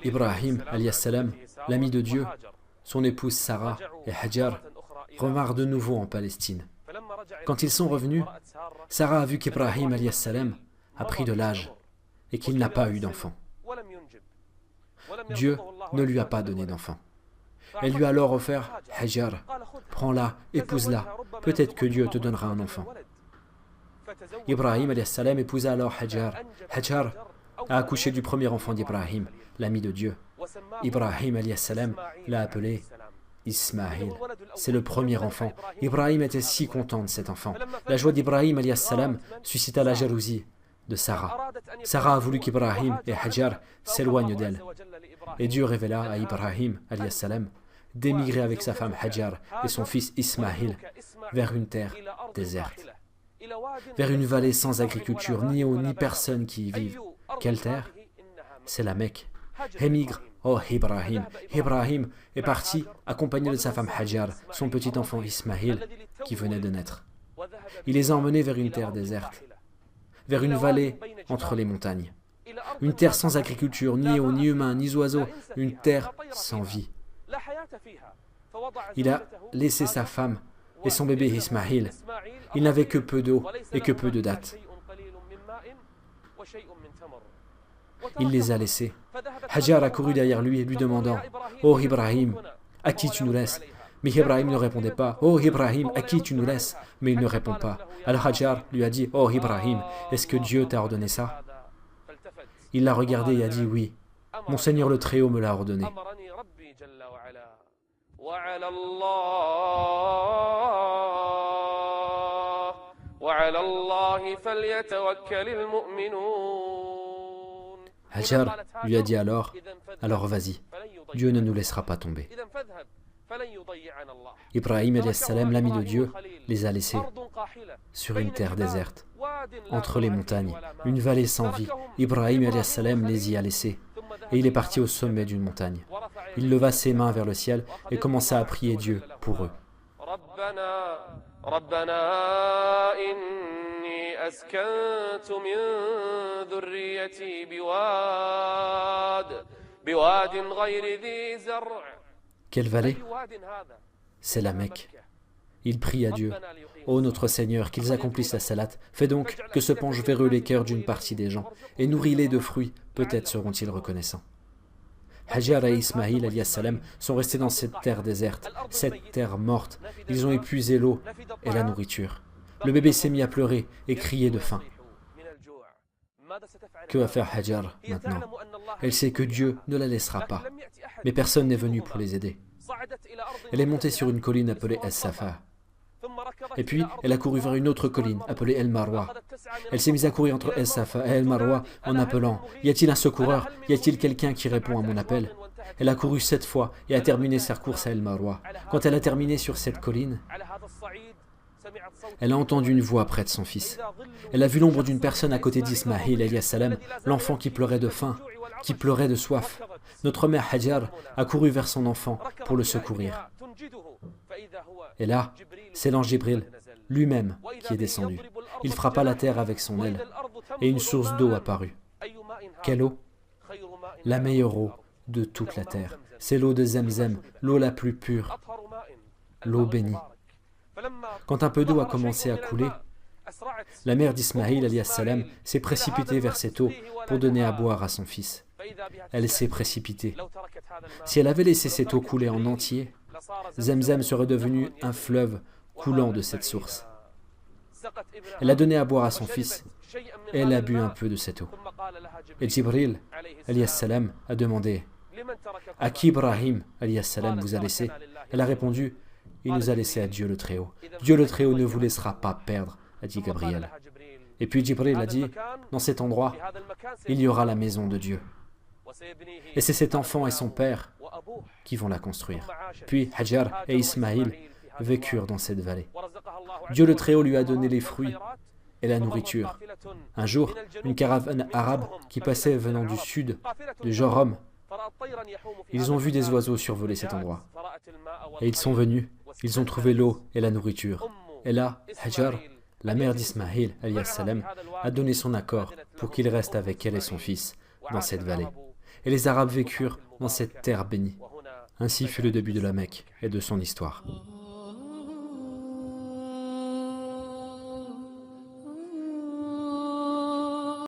Ibrahim, alayhi salam, l'ami de Dieu, son épouse Sarah et Hajar revinrent de nouveau en Palestine. Quand ils sont revenus, Sarah a vu qu'Ibrahim alayhi salam a pris de l'âge et qu'il n'a pas eu d'enfant. Dieu ne lui a pas donné d'enfant. Elle lui a alors offert Hajar, prends-la, épouse-la, peut-être que Dieu te donnera un enfant. Ibrahim alayhi salam épousa alors Hajar. Hajar a accouché du premier enfant d'Ibrahim, l'ami de Dieu. Ibrahim alayhi salam l'a appelé Ismaïl. C'est le premier enfant. Ibrahim était si content de cet enfant. La joie d'Ibrahim alayhi salam suscita la jalousie de Sarah. Sarah a voulu qu'Ibrahim et Hajar s'éloignent d'elle. Et Dieu révéla à Ibrahim alayhi salam d'émigrer avec sa femme Hajar et son fils Ismaïl vers une terre déserte, vers une vallée sans agriculture, ni eau, ni personne qui y vive. Quelle terre? C'est la Mecque. Émigre, oh Ibrahim. Ibrahim est parti accompagné de sa femme Hajar, son petit enfant Ismaïl qui venait de naître. Il les a emmenés vers une terre déserte, vers une vallée entre les montagnes. Une terre sans agriculture, ni eau, ni humains, ni oiseaux, une terre sans vie. Il a laissé sa femme et son bébé Ismaïl. Il n'avait que peu d'eau et que peu de dattes. Il les a laissés. Hajar a couru derrière lui, lui demandant « Oh Ibrahim, à qui tu nous laisses ?» Mais Ibrahim ne répondait pas. « Oh Ibrahim, à qui tu nous laisses ?» Mais il ne répond pas. Alors Hajar lui a dit « Oh Ibrahim, est-ce que Dieu t'a ordonné ça ?» Il l'a regardé et a dit « Oui, mon Seigneur le Très-Haut me l'a ordonné. » Hajar lui a dit alors vas-y, Dieu ne nous laissera pas tomber. Ibrahim alayhi salam, l'ami de Dieu, les a laissés sur une terre déserte, entre les montagnes, une vallée sans vie. Ibrahim alayhi salam les y a laissés, et il est parti au sommet d'une montagne. Il leva ses mains vers le ciel et commença à prier Dieu pour eux. Quelle vallée? C'est la Mecque. Il prie à Dieu. Ô notre Seigneur, qu'ils accomplissent la salat. Fais donc que se penchent vers eux les cœurs d'une partie des gens, et nourris-les de fruits, peut-être seront-ils reconnaissants. Hajar et Ismaïl alayhi salam sont restés dans cette terre déserte, cette terre morte. Ils ont épuisé l'eau et la nourriture. Le bébé s'est mis à pleurer et crier de faim. Que va faire Hajar maintenant? Elle sait que Dieu ne la laissera pas, mais personne n'est venu pour les aider. Elle est montée sur une colline appelée Es-Safa. Et puis, elle a couru vers une autre colline appelée El-Marwa. Elle s'est mise à courir entre Es-Safa et El-Marwa en appelant « Y a-t-il un secoureur? Y a-t-il quelqu'un qui répond à mon appel ?» Elle a couru 7 fois et a terminé sa course à El-Marwa. Quand elle a terminé sur cette colline, elle a entendu une voix près de son fils. Elle a vu l'ombre d'une personne à côté d'Ismaïl alayhi salam, l'enfant qui pleurait de faim, qui pleurait de soif. Notre mère Hajar a couru vers son enfant pour le secourir. Et là, c'est l'ange Jibril lui-même qui est descendu. Il frappa la terre avec son aile et une source d'eau apparut. Quelle eau? La meilleure eau de toute la terre. C'est l'eau de Zemzem, l'eau la plus pure, l'eau bénie. Quand un peu d'eau a commencé à couler, la mère d'Ismaïl alayhi salam s'est précipitée vers cette eau pour donner à boire à son fils. Elle s'est précipitée. Si elle avait laissé cette eau couler en entier, Zemzem serait devenu un fleuve coulant de cette source. Elle a donné à boire à son fils et elle a bu un peu de cette eau. Et Jibril alayhi salam a demandé « À qui Ibrahim alayhi salam vous a laissé ?» Elle a répondu « Il nous a laissé à Dieu le Très-Haut. Dieu le Très-Haut ne vous laissera pas perdre, a dit Gabriel. » Et puis Jibril a dit « Dans cet endroit, il y aura la maison de Dieu. Et c'est cet enfant et son père qui vont la construire. » Puis Hajar et Ismaïl vécurent dans cette vallée. Dieu le Très-Haut lui a donné les fruits et la nourriture. Un jour, une caravane arabe qui passait venant du sud, de Jorom, ils ont vu des oiseaux survoler cet endroit. Et ils sont venus, ils ont trouvé l'eau et la nourriture. Et là, Hajar, La mère d'Ismaïl, salam, a donné son accord pour qu'il reste avec elle et son fils dans cette vallée. Et les Arabes vécurent dans cette terre bénie. Ainsi fut le début de la Mecque et de son histoire.